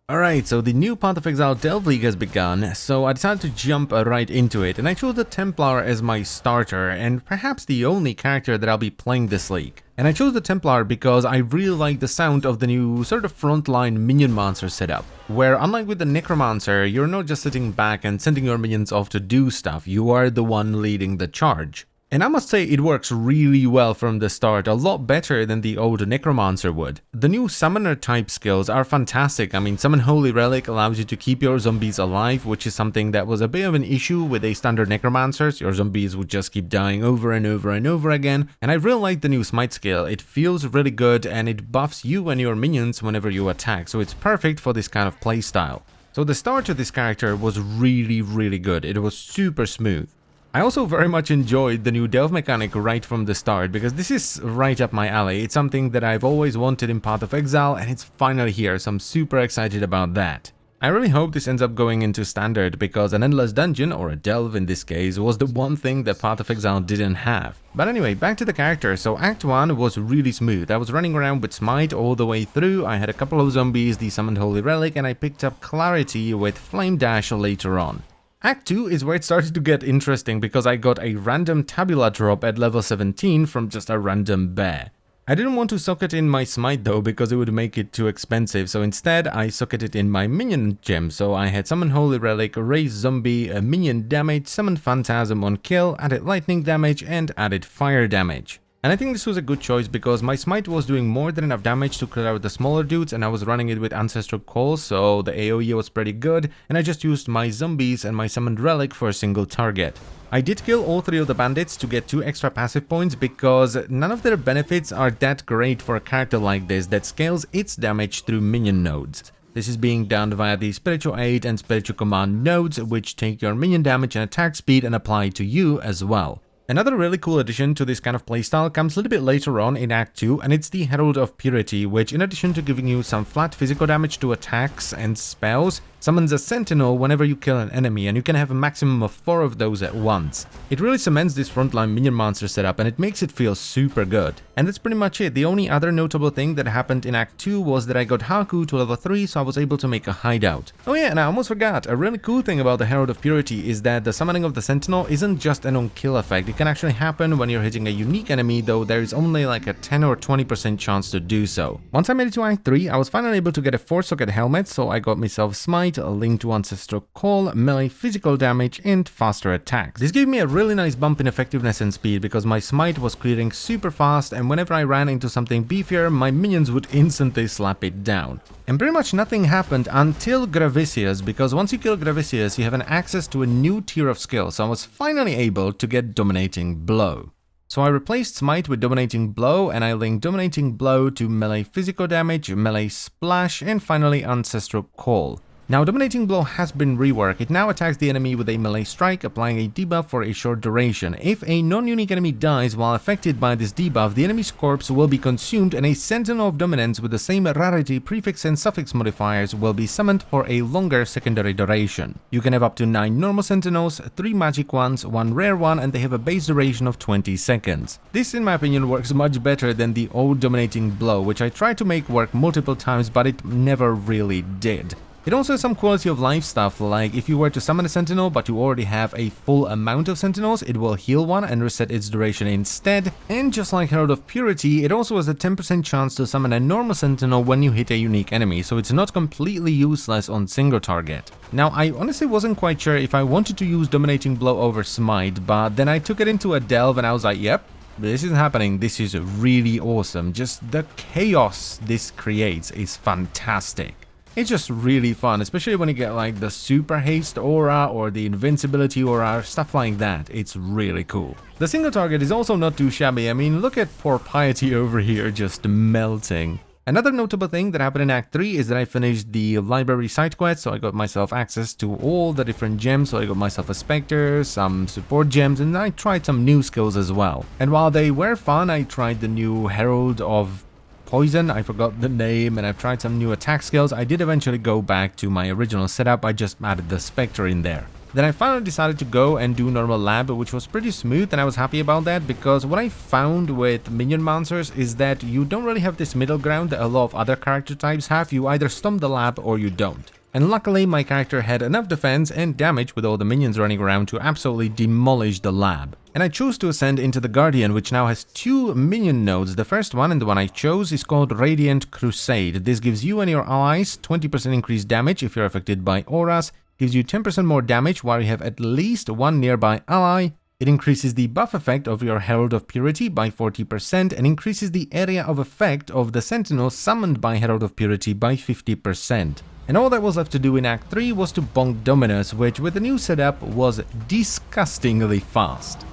Alright, so the new Path of Exile Delve League has begun, so I decided to jump right into it, and I chose the Templar as my starter, and perhaps the only character that I'll be playing this league. And I chose the Templar because I really like the sound of the new sort of frontline minion monster setup, where unlike with the Necromancer, you're not just sitting back and sending your minions off to do stuff, you are the one leading the charge. And I must say it works really well from the start, a lot better than the old Necromancer would. The new Summoner type skills are fantastic. I mean, Summon Holy Relic allows you to keep your zombies alive, which is something that was a bit of an issue with a standard Necromancers. Your zombies would just keep dying over and over and over again. And I really like the new Smite skill. It feels really good and it buffs you and your minions whenever you attack, so it's perfect for this kind of playstyle. So the start to this character was really good. It was super smooth. I also very much enjoyed the new delve mechanic right from the start, because this is right up my alley. It's something that I've always wanted in Path of Exile, and it's finally here, so I'm super excited about that. I really hope this ends up going into standard, because an endless dungeon, or a delve in this case, was the one thing that Path of Exile didn't have. But anyway, back to the character. So Act 1 was really smooth. I was running around with Smite all the way through, I had a couple of zombies, the Summoned Holy Relic, and I picked up Clarity with Flame Dash later on. Act 2 is where it started to get interesting, because I got a random tabula drop at level 17 from just a random bear. I didn't want to socket in my Smite though, because it would make it too expensive, so instead I socketed in my minion gem. So I had Summon Holy Relic, Raise Zombie, minion damage, Summon Phantasm on kill, added lightning damage and added fire damage. And I think this was a good choice, because my Smite was doing more than enough damage to clear out the smaller dudes, and I was running it with Ancestral Call, so the AoE was pretty good, and I just used my zombies and my Summoned Relic for a single target. I did kill all 3 of the bandits to get 2 extra passive points, because none of their benefits are that great for a character like this that scales its damage through minion nodes. This is being done via the Spiritual Aid and Spiritual Command nodes, which take your minion damage and attack speed and apply to you as well. Another really cool addition to this kind of playstyle comes a little bit later on in Act 2, and it's the Herald of Purity, which in addition to giving you some flat physical damage to attacks and spells, summons a sentinel whenever you kill an enemy, and you can have a maximum of 4 of those at once. It really cements this frontline minion monster setup, and it makes it feel super good. And that's pretty much it. The only other notable thing that happened in Act 2 was that I got Haku to level 3, so I was able to make a hideout. Oh yeah, and I almost forgot, a really cool thing about the Herald of Purity is that the summoning of the sentinel isn't just an on-kill effect. It can actually happen when you're hitting a unique enemy, though there is only like a 10 or 20% chance to do so. Once I made it to Act 3, I was finally able to get a 4-socket helmet, so I got myself Smite, a link to Ancestral Call, melee physical damage, and faster attacks. This gave me a really nice bump in effectiveness and speed, because my Smite was clearing super fast, and whenever I ran into something beefier, my minions would instantly slap it down. And pretty much nothing happened until Gravicius, because once you kill Gravicius, you have an access to a new tier of skill, so I was finally able to get Dominating Blow. So I replaced Smite with Dominating Blow, and I linked Dominating Blow to melee physical damage, melee splash, and finally Ancestral Call. Now, Dominating Blow has been reworked. It now attacks the enemy with a melee strike, applying a debuff for a short duration. If a non-unique enemy dies while affected by this debuff, the enemy's corpse will be consumed, and a Sentinel of Dominance with the same rarity, prefix, and suffix modifiers will be summoned for a longer secondary duration. You can have up to 9 normal Sentinels, 3 magic ones, 1 rare one, and they have a base duration of 20 seconds. This, in my opinion, works much better than the old Dominating Blow, which I tried to make work multiple times, but it never really did. It also has some quality of life stuff, like if you were to summon a sentinel but you already have a full amount of sentinels, it will heal one and reset its duration instead. And just like Herald of Purity, it also has a 10% chance to summon a normal sentinel when you hit a unique enemy, so it's not completely useless on single target. Now, I honestly wasn't quite sure if I wanted to use Dominating Blow over Smite, but then I took it into a delve and I was like, yep, this is happening. This is really awesome. Just the chaos this creates is fantastic. It's just really fun, especially when you get like the Super Haste aura or the Invincibility aura, stuff like that. It's really cool. The single target is also not too shabby. I mean, look at poor Piety over here just melting. Another notable thing that happened in Act 3 is that I finished the library side quest, so I got myself access to all the different gems. So I got myself a Spectre, some support gems, and I tried some new skills as well. And while they were fun, I tried the new Herald of Poison, I forgot the name, and I've tried some new attack skills. I did eventually go back to my original setup, I just added the Spectre in there. Then I finally decided to go and do normal lab, which was pretty smooth, and I was happy about that because what I found with minion monsters is that you don't really have this middle ground that a lot of other character types have. You either stomp the lab or you don't. And luckily my character had enough defense and damage with all the minions running around to absolutely demolish the lab. And I chose to ascend into the Guardian, which now has 2 minion nodes. The first one, and the one I chose, is called Radiant Crusade. This gives you and your allies 20% increased damage if you're affected by auras, gives you 10% more damage while you have at least one nearby ally. It increases the buff effect of your Herald of Purity by 40% and increases the area of effect of the Sentinel summoned by Herald of Purity by 50%. And all that was left to do in Act 3 was to bonk Dominus, which with the new setup was disgustingly fast.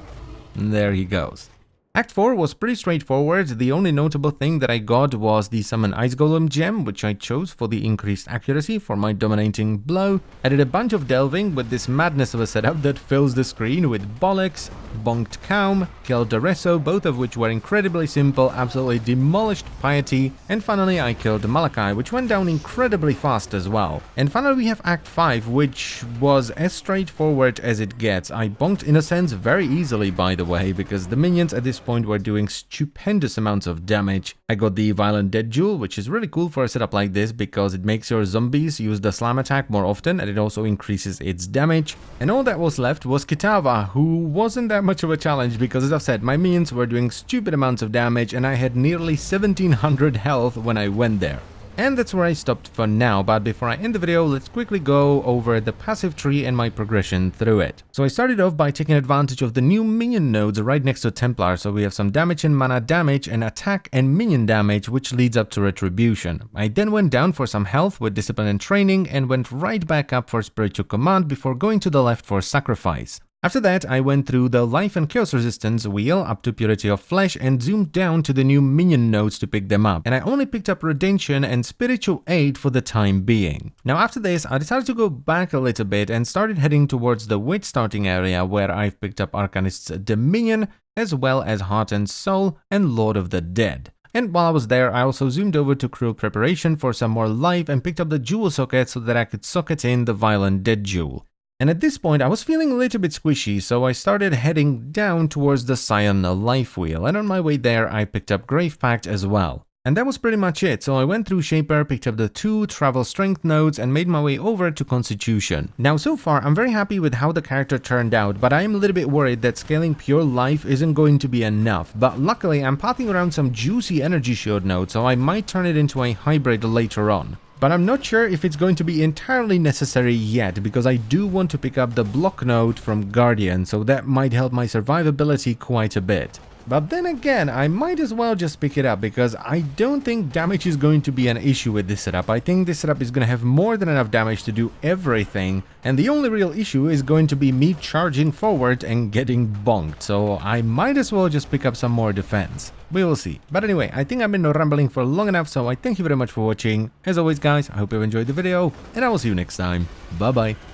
And there he goes. Act 4 was pretty straightforward. The only notable thing that I got was the Summon Ice Golem gem, which I chose for the increased accuracy for my dominating blow. I did a bunch of delving with this madness of a setup that fills the screen with Bollocks, bonked Kaum, killed Doreso, both of which were incredibly simple, absolutely demolished Piety, and finally I killed Malachi, which went down incredibly fast as well. And finally we have Act 5, which was as straightforward as it gets. I bonked in a sense very easily, by the way, because the minions at this point were doing stupendous amounts of damage. I got the Violent Dead Jewel, which is really cool for a setup like this because it makes your zombies use the slam attack more often and it also increases its damage. And all that was left was Kitava, who wasn't that much of a challenge because, as I've said, my minions were doing stupid amounts of damage and I had nearly 1700 health when I went there. And that's where I stopped for now, but before I end the video, let's quickly go over the passive tree and my progression through it. So I started off by taking advantage of the new minion nodes right next to Templar, so we have some damage and mana damage and attack and minion damage, which leads up to retribution. I then went down for some health with discipline and training and went right back up for spiritual command before going to the left for sacrifice. After that, I went through the Life and Chaos Resistance wheel up to Purity of Flesh and zoomed down to the new minion nodes to pick them up, and I only picked up Redemption and Spiritual Aid for the time being. Now after this, I decided to go back a little bit and started heading towards the Witch starting area where I've picked up Arcanist's Dominion, as well as Heart and Soul and Lord of the Dead. And while I was there, I also zoomed over to Cruel Preparation for some more life and picked up the Jewel Socket so that I could socket in the Violent Dead Jewel. And at this point I was feeling a little bit squishy, so I started heading down towards the Scion Life Wheel, and on my way there I picked up Grave Pact as well. And that was pretty much it, so I went through Shaper, picked up the 2 Travel Strength nodes and made my way over to Constitution. Now so far I'm very happy with how the character turned out, but I am a little bit worried that scaling pure life isn't going to be enough, but luckily I'm pathing around some juicy energy shield nodes, so I might turn it into a hybrid later on. But I'm not sure if it's going to be entirely necessary yet, because I do want to pick up the block node from Guardian, so that might help my survivability quite a bit. But then again, I might as well just pick it up, because I don't think damage is going to be an issue with this setup. I think this setup is going to have more than enough damage to do everything, and the only real issue is going to be me charging forward and getting bonked, so I might as well just pick up some more defense. We will see. But anyway, I think I've been rambling for long enough, so I thank you very much for watching. As always guys, I hope you enjoyed the video, and I will see you next time. Bye bye.